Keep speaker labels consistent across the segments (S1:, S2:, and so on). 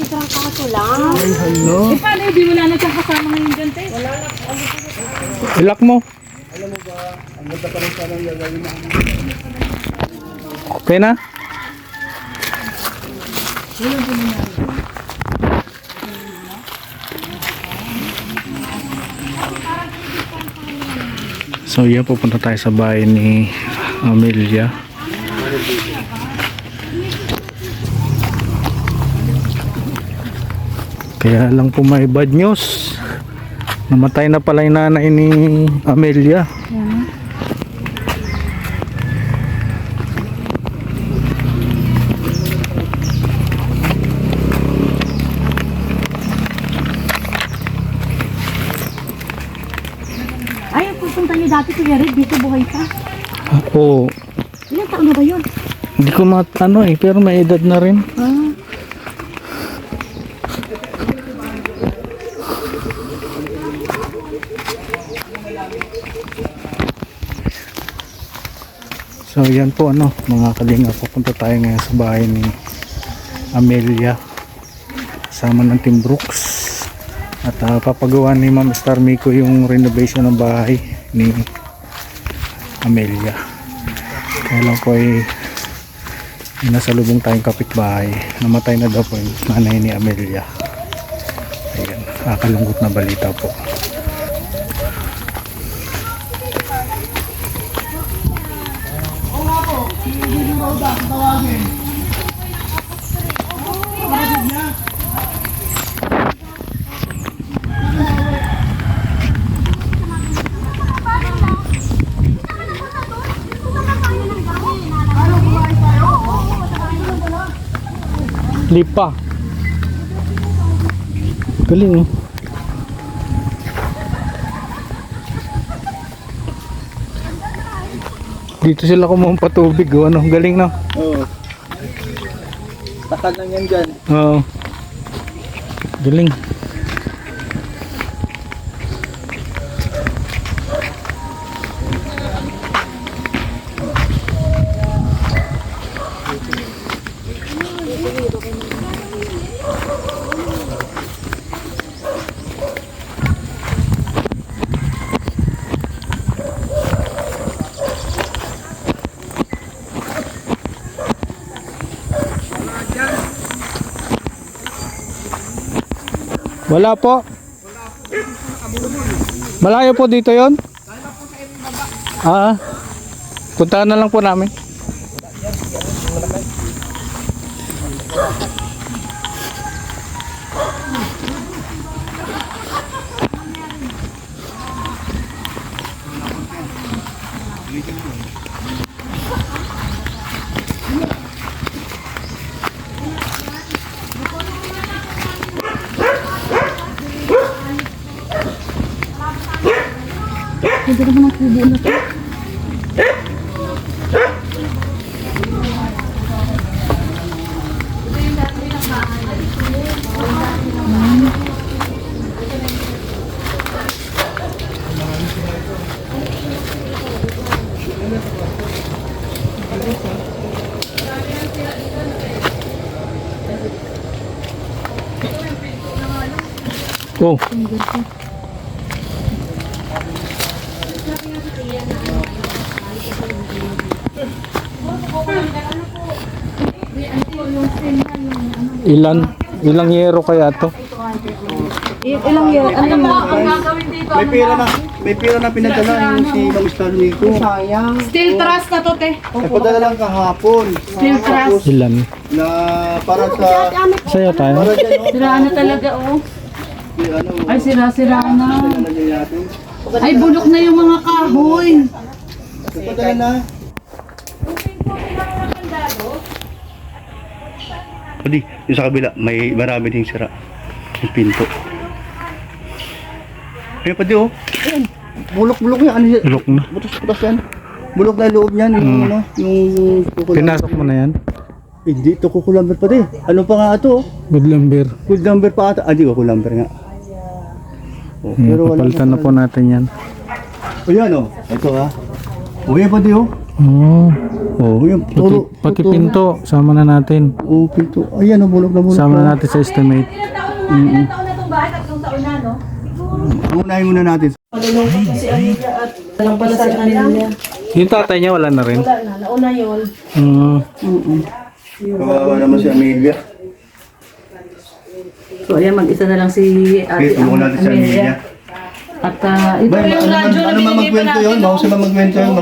S1: trangkaso lang.
S2: Ay, hello.
S3: Eh, paano hindi wala na siyang kasama ngayon dyan, te? Wala na.
S2: Ilak mo.
S4: Alam mo ba, ang ganda pa rin sana ang gagawin na.
S2: Okay na? So yan, pupunta tayo sa bahay ni Amelia. Kaya lang po may bad news. Namatay na pala yung nanay ni Amelia.
S1: Ay, pupunta niyo dati Kuya Red, dito buhay pa.
S2: Oo.
S1: Ilang taon na ba yun?
S2: Hindi ko matano pero may edad na rin.
S1: Ah.
S2: So yan po mga kalinga, pupunta tayo ngayon sa bahay ni Amelia sama ng Team Brooks at papagawa ni Ma'am Star Miko yung renovation ng bahay ni Amelia. Kaya lang po ay nasalubong tayong kapitbahay, namatay na daw po yung nanay ni Amelia. Ayan, kakalungkot na balita po. Lipa. Galing Dito sila kumuha pa tubig galing na.
S4: Oo. Takal lang yan dyan.
S2: Oo. Galing. Wala po. Malayo po dito yon. Puntahan na lang po namin.
S1: Hindi naman ang kubo na to.
S2: Oh. Ilang yero kaya to?
S1: Ilang year? Ano mo ang gagawin dito?
S4: May pera na pinadala yung si Ma'am Star Miko.
S1: Sayang.
S3: Steel truss na to, te.
S4: Nagpadala lang kahapon.
S3: Steel truss.
S2: Ilan?
S4: Na para sa...
S2: Saya tayo.
S4: Para dyan,
S3: Sira na talaga, oh.
S4: ano,
S3: Ay, sira-sira na.
S4: nalagay natin.
S3: Ay, bulok na yung mga kahoy.
S4: Nagpadala na. Pwede, yung sa kabila, may marami ding sira. Yung pinto. Ayun pwede oh. Ayan. Bulok-bulok yan. Ano yan?
S2: Bulok na.
S4: Butas-butas yan. Bulok na yung loob niyan. Yung ano, yung kukulamber.
S2: Pinasok mo na yan?
S4: Hindi, ito kukulamber pa din. Ano pa nga ito?
S2: Good lumber.
S4: Good number pa ata. Ah, di kukulamber nga. Oh, pero wala
S2: Papalitan na po natin yan.
S4: O yan oh. Ito ah. O yan pwede oh.
S2: Oh,
S4: Oh, yung turo.
S2: pati pinto, sama na natin.
S4: Oh, pinto. Ayan, oh, bulok na bulok.
S2: Sama na natin sa estimate.
S4: Unahin muna natin.
S1: Walang pala si Amelia.
S2: Yung tatay niya wala na rin.
S1: Wala na, nauna yun.
S4: Kawawa naman si Amelia.
S1: So ayan, mag-isa na lang si
S4: Okay,
S1: Ate
S4: tulungan natin si Amelia.
S1: At ito
S4: Ba,
S1: yung radyo na
S4: ano
S1: binigay pa
S4: magkwento yun?
S1: natin.
S4: Bawal sila magkwento yun.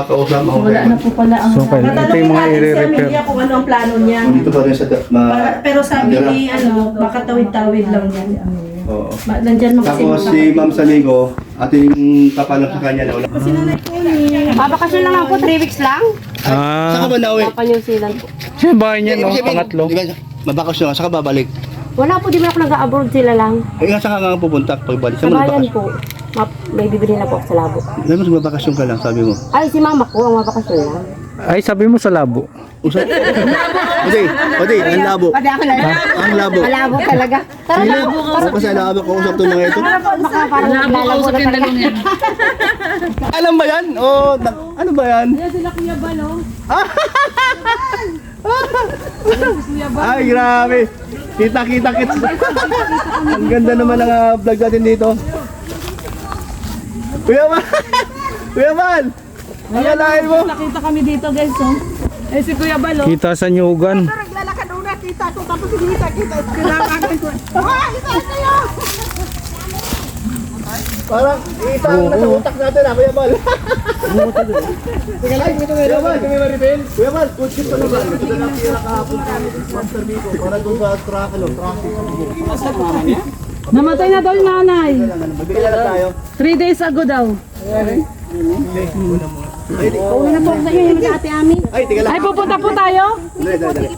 S4: Kausap ako.
S1: Wala na po pala ang...
S2: So, ito yung mga
S1: Tatanungin natin si
S2: i-repair.
S1: Amelia kung ano ang plano niya.
S4: Dito pa rin sa...
S1: Pero sabi ni, baka tawid-tawid lang yan.
S4: Oo.
S1: Nandyan mo kasi
S4: Tapos si Ma'am Saligo, ating kapalang sa kanya na wala.
S5: Babakasyon lang ako, 3 weeks lang.
S4: Saka
S2: Ah,
S4: ba nauwi?
S5: Papa New Zealand po.
S2: siya yung bahay niya, no? Pangatlo.
S4: Di ba, mabakasyon, saka babalik.
S5: Wala po, di ba ako nag-abroad sila lang.
S4: Eh, saka nga pupunta pagbalik.
S5: Sa
S4: Saan mo
S5: bayan
S4: nagbakasyon?
S5: po. May bibili na po ako sa labo.
S4: Dahil mas magbakasyon ka lang, sabi mo.
S5: Ay, si mama ko ang mabakasyon lang.
S2: Ay, sabi mo sa labo.
S4: Usa? Odi, ang labo.
S5: Pwede ako lang.
S4: Ang labo.
S5: Malabo talaga. Tara na po.
S4: Ako kasi labo ko usap to mga ito.
S5: Baka parang lalabo na talaga.
S4: Alam ba yan? Ano ba yan? Ay, grabe. Kita. Ang ganda naman ang vlog natin dito. Kuya Man! Kuya Man! Akalain mo!
S3: Nakita kami dito guys, oh. Eh si Kuya Balo.
S2: Kita sa Nyugan.
S5: Naglalakad una, kita ko. Tapos hindi kita. Kailangan ko. Isa kayo!
S4: Parang itang nasa utak natin Kuya Man. Sige lang, ito Kuya Man, kami maripin. Kuya Man, good tip pa naman. Ito na lang pira kahapon kami sa Master Miko. Para doon sa traffic.
S3: Namatay na daw yung nanay.
S4: Magbigay na tayo.
S3: 3 days ago daw.
S5: Uwi na po ako sa inyo, yung ate Ami.
S4: Ay, tika lang.
S3: Ay, pupunta po tayo.
S4: Dali.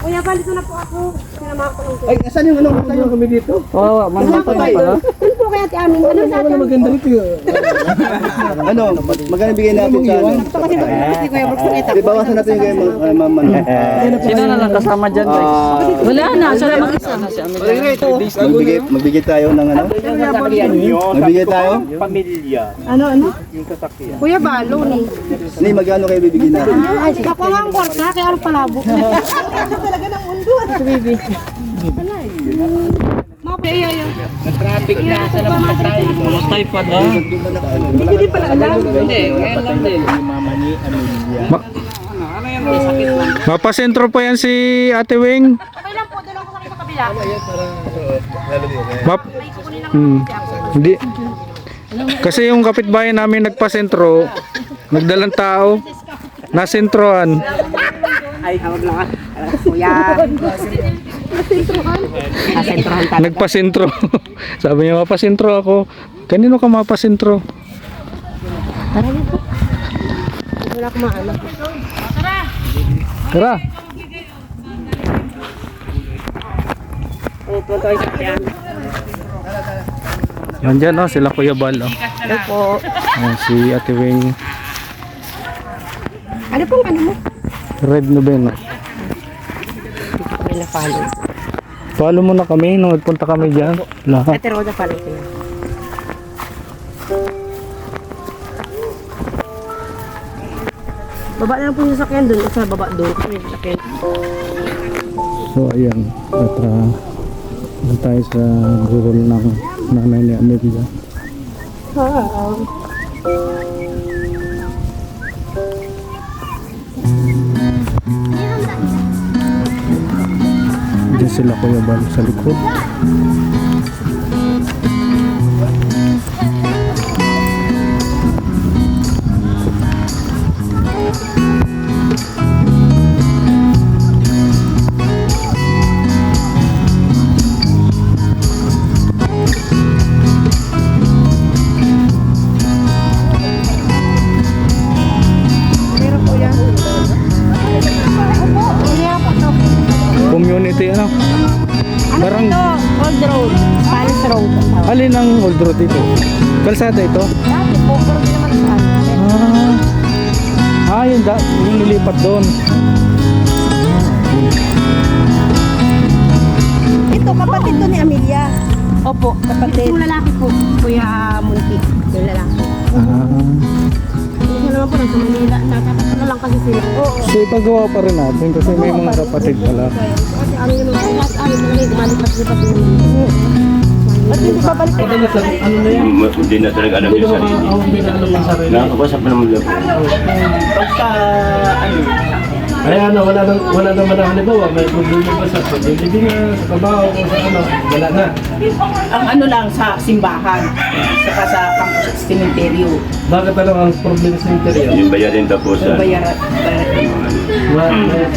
S5: Kuya, balik ko na po ako. Sinama ko ng
S4: Ay, asan yung ano? Asan yung kami dito?
S2: Oo,
S4: Ano tayo?
S5: Ano po kaya ate Ami? Ano sa atin?
S2: maganda rito yun.
S4: Ano? Magkano bigay natin sa ano?
S5: Ito kasi si Kuya Brooks nakita
S4: Di bawasan natin yung kay Ma'am Manu.
S2: Sino na lang kasama dyan,
S3: Wala na, siya lang mag-isa.
S4: Magbigay tayo ng ano? Magbigay tayo?
S5: Kuya Balo ni.
S4: Ni, magkano kayo bibigyan natin?
S5: Ay, kakuha ang kwarta, kaya ang palabo. Talaga ng mundo. Ito, baby.
S2: Mapasentro pa yan si Ate Wing.
S5: Okay lang po, doon ako sa kabila.
S2: Hindi. Kasi yung kapitbahay namin nagpasentro, nagdalang tao, nasentrohan.
S5: Kuya. Nasentrohan talaga.
S2: Nagpasentro. Sabi niya, mapasentro ako. Kanino ka mapasentro?
S5: Tara na po. Wala ko maano.
S2: Tara.
S5: Pupunta tayo sa kaya.
S2: Nandyan no, sila Kuya Bal. Oh.
S5: Ano po?
S2: Si Ate Wing.
S5: Ano pong ano mo?
S2: Red Novena.
S5: May na-follow.
S2: Follow mo na kami nung nagpunta kami dyan. Lahat.
S5: Ate Roda follow ko yan. Baba na lang po yung sasakyan doon. Sa baba doon. May sasakyan.
S2: So ayan. At doon tayo sa gurol ng nanay ni Amelia. Diyan sila Kuya Bal sa likod. Community ano? Barang
S5: Old Road. Palace Road.
S2: alin ang old road dito? Kalsada ito?
S5: Dati po, pero di naman saan.
S2: Yung nilipat doon.
S1: Ito, kapatid to ni Amelia.
S5: Opo, kapatid. Yung lalaki po, Kuya Munti. Yung lalaki.
S2: Ah.
S5: naman po, nasa Manila. Nakakata na lang kasi sila. Oo.
S2: So ipagawa pa rin natin kasi may mga kapatid pala.
S5: Kasi ano naman, ay lahat ano naman, gumalipat-lipat naman. Ba't hindi pa balik?
S6: Hindi na talaga alam yung sarili. Nakakabasa pa naman lang po.
S4: Pagka, ano, kaya na, wala naman na halimbawa, may problema ba sa pag-ibig na, sa trabaho, o sa ano, wala na.
S7: Ang ano lang sa simbahan, saka sa campus cemetery,
S4: Bakit ano ang problema sa interior?
S6: Yung bayarin tapos
S7: bayaran.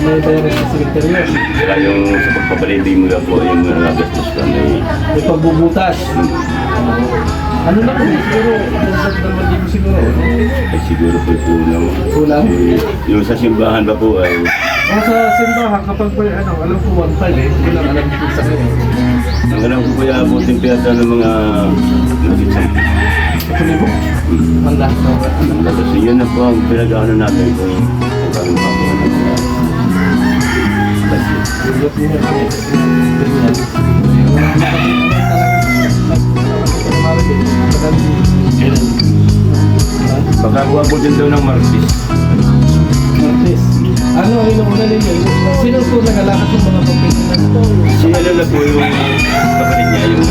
S4: May bayaran sa interior.
S6: saka yung sa pagpapalindig mo lang po yung nagastos ka
S4: May pagbubutas. Ano na po, siguro, hindi ko siguro.
S6: ay siguro po kulang.
S4: Kulang?
S6: Yung sa simbahan pa po ay
S4: O sa simbahan, kapag may ano, alam ko 1.5 eh, hindi lang alam ko sa kanya.
S6: ang alam ko po yung abuting piyata ng mga nag-isang.
S4: Ito po, ang lahat na ano.
S6: Tapos yun na po ang pinag-ano natin kung kung pa po ng mga budget.
S4: Yung niya, ganyan.
S6: Baka kuha po din daw ng Marxist.
S4: Martes. Ano ang inuuna ninyo? Sino po nagalakas yung mga papel na ito?
S6: Si ano na po yung kapatid niya yung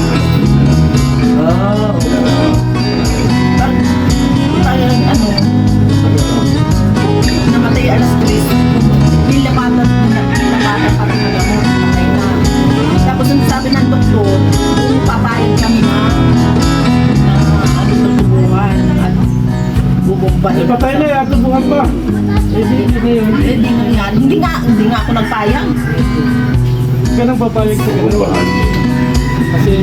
S7: Tayo, ano, namatay alas 3. Nilapatan parang nagamot, patay na. Tapos ang sabi ng doktor, kung papayag kami na ano tutubuhan at bubomban.
S4: Eh, patay na yan, tubuhan pa. Eh, di na yun.
S7: Hindi nga ako nagpayag.
S4: Ganang papayag sa ganun.
S6: kumbahan.
S4: Kasi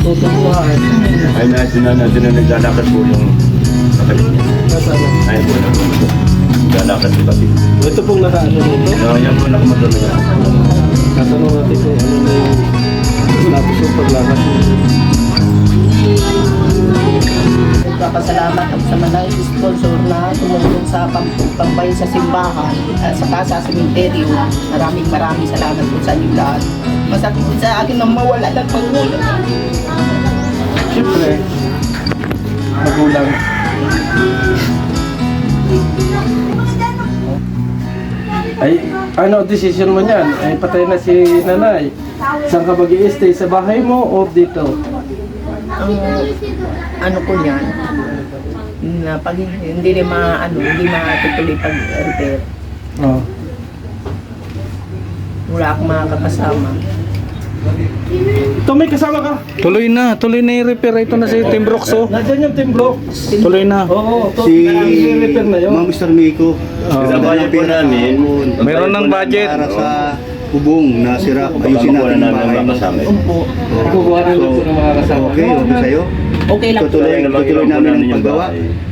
S4: tutubuhan.
S6: Ay natin na naglalakad po yung kapatid niya.
S4: Nasaan?
S6: Ay po na po. Naglalakad po kapatid.
S4: Ito pong nakaano dito.
S6: Yan po nakamotor na yan.
S4: Tatanong natin kung ano na yung status ng paglakad.
S7: Nagpapasalamat ako sa mga sponsor na tumulong sa pambay sa simbahan at saka sa sementeryo. Maraming salamat po sa inyo lahat. Masakit po sa akin na mawala ng pangulo.
S4: Siyempre, magulang. Ay, ano decision mo niyan? Ay, patay na si nanay. Saan ka mag-i-stay? Sa bahay mo o dito?
S7: Ang ano ko niyan, na pag hindi hindi matutuloy pag-repair.
S4: Oh.
S7: Wala akong makakasama.
S4: Ito may kasama ka.
S2: Tuloy na yung repair. Ito na si Team Brooks, oh.
S4: Nandiyan yung Team Block.
S2: Tuloy na.
S4: Oo, to,
S8: Si
S4: repair na yun.
S8: Ma'am Mr. Miko.
S6: Sa bayan po namin,
S2: Meron ng budget.
S8: Para sa bubong na sira. Ayusin natin ang bahay mo.
S6: makasama.
S7: Umpo.
S4: Kukuha rin lang po ng mga kasama.
S8: Okay, okay sa'yo.
S7: Okay lang.
S8: Tutuloy namin ang paggawa.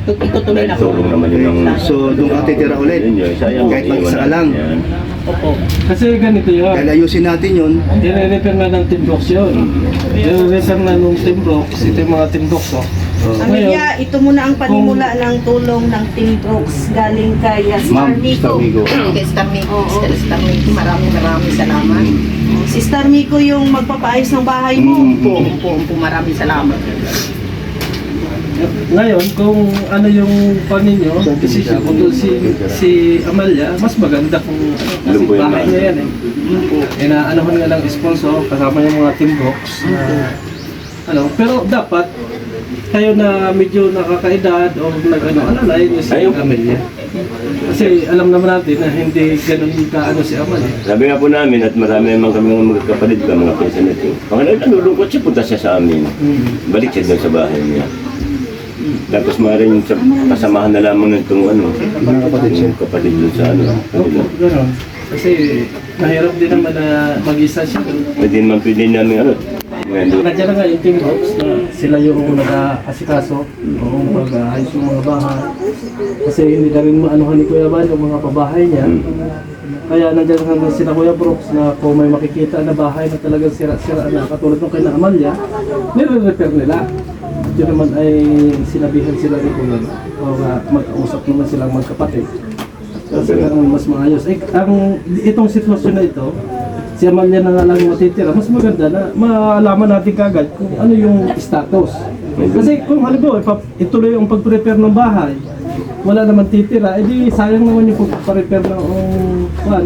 S7: Itutuloy na po.
S6: Tulong naman yun ng...
S8: So, doon ka titira ulit. Kahit mag-isa ka lang.
S7: Opo.
S4: Kasi ganito yun.
S8: Dahil ayusin natin yun.
S4: I-repair na ng Team Blocks yun. I-repair na ng Team Blocks. Ito yung mga Team Blocks, oh.
S5: Amelia, ito muna ang panimula ng tulong ng Team Brooks galing kay Star
S8: Ma'am Mr.
S5: Miko.
S8: Miko.
S7: Kay Star Miko, Star Miko, maraming salamat.
S5: Si Star Miko yung magpapaayos ng bahay mo.
S7: Umpo, maraming salamat.
S4: Ngayon, kung ano yung paninyo, decision kung si Amalia, mas maganda kung kasi
S6: Alam ko yun
S4: bahay
S6: na.
S4: niya yan eh. Inaanahan nga lang sponsor, kasama yung mga Team Brooks. Pero dapat, kayo na medyo nakakaedad o alalay niyo si
S6: Ayun.
S4: Amalia. Kasi alam naman natin na hindi ganun ka si Amalia.
S6: Sabi nga po namin at marami naman kami mga magkakapatid ka, mga pinsan natin. Pangalaman, nalulungkot siya, punta siya sa amin. Balik siya doon sa bahay niya. Tapos maaaring sa kasamahan na lamang ng itong mga kapatid doon sa kanila.
S4: Ganun. Kasi mahirap din naman na mag-isa siya.
S6: Pwede namin ngayon.
S4: Nandiyan na nga yung Team Brooks na sila yung nag-aasikaso o mag-ayos yung mga bahay. Kasi hindi na rin maanuhan ni Kuya Bal yung mga pabahay niya. Kaya nandiyan hanggang sila Kuya Brooks na kung may makikita na bahay na talagang sira-sira na katulad ng kay na Amalia, nire-repair nila. Yun naman ay sinabihan sila rin kung o mag-usap naman silang magkapatid. Kasi mas maayos. Itong sitwasyon na ito, si Amalia na nga lang matitira, mas maganda na maalaman natin kagad kung ano yung status. Kasi kung halimbawa, ituloy ang pag-prepare ng bahay, wala naman titira, edi sayang naman yung pag-prepare ng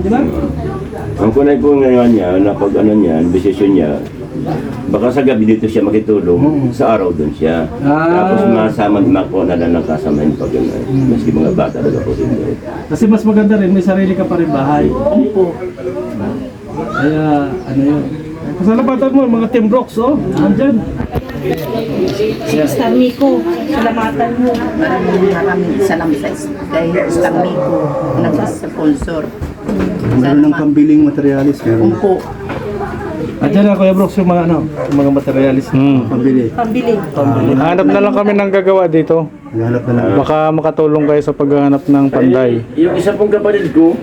S4: di ba?
S6: Ang kunay po ngayon niya, na pag ano niya, desisyon niya, baka sa gabi dito siya makitulong, sa araw doon siya. Tapos masama ko na lang ng kasamahin pag gano'n. Maski mga bata na po rin.
S4: Kasi mas maganda rin, may sarili ka pa rin bahay. Kaya, ano yun. Pasalamatan mo, mga Team Brooks, andyan.
S7: Star Miko, salamatan mo. Maraming salamat sa kay Star Miko, nag-sponsor.
S8: Meron ng pambiling materialis. Meron.
S7: Umpo,
S4: Andyan na, Kuya Brooks, yung mga, yung mga materialis.
S8: Pambili.
S7: pambili.
S2: Hanap na lang kami ng gagawa dito.
S8: Naghanap na lang.
S2: Baka makatulong kayo sa paghahanap ng panday.
S6: Yung isa pong kapatid ko,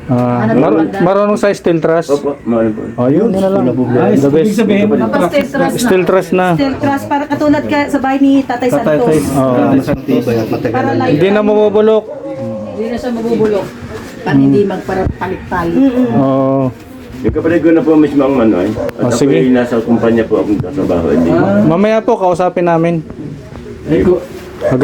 S2: Marunong sa steel truss?
S6: opo, mahal po.
S2: Oh, yun na lang.
S4: Ay,
S2: The
S4: ibig
S2: best.
S4: sabihin,
S2: Steel truss na.
S5: Steel truss, para katulad ka sa bahay ni Tatay Santos.
S8: Matibay at matagal.
S5: Para light.
S2: Hindi na mabubulok.
S3: Hindi na siya mabubulok.
S7: Para hindi magpalit-palit.
S2: Oh.
S6: Yung kapatid ko na po mismo ang manoy. At ako
S2: sige.
S6: ay nasa kumpanya po akong katrabaho.
S2: Mamaya po, kausapin namin.
S4: eh,
S2: Agad.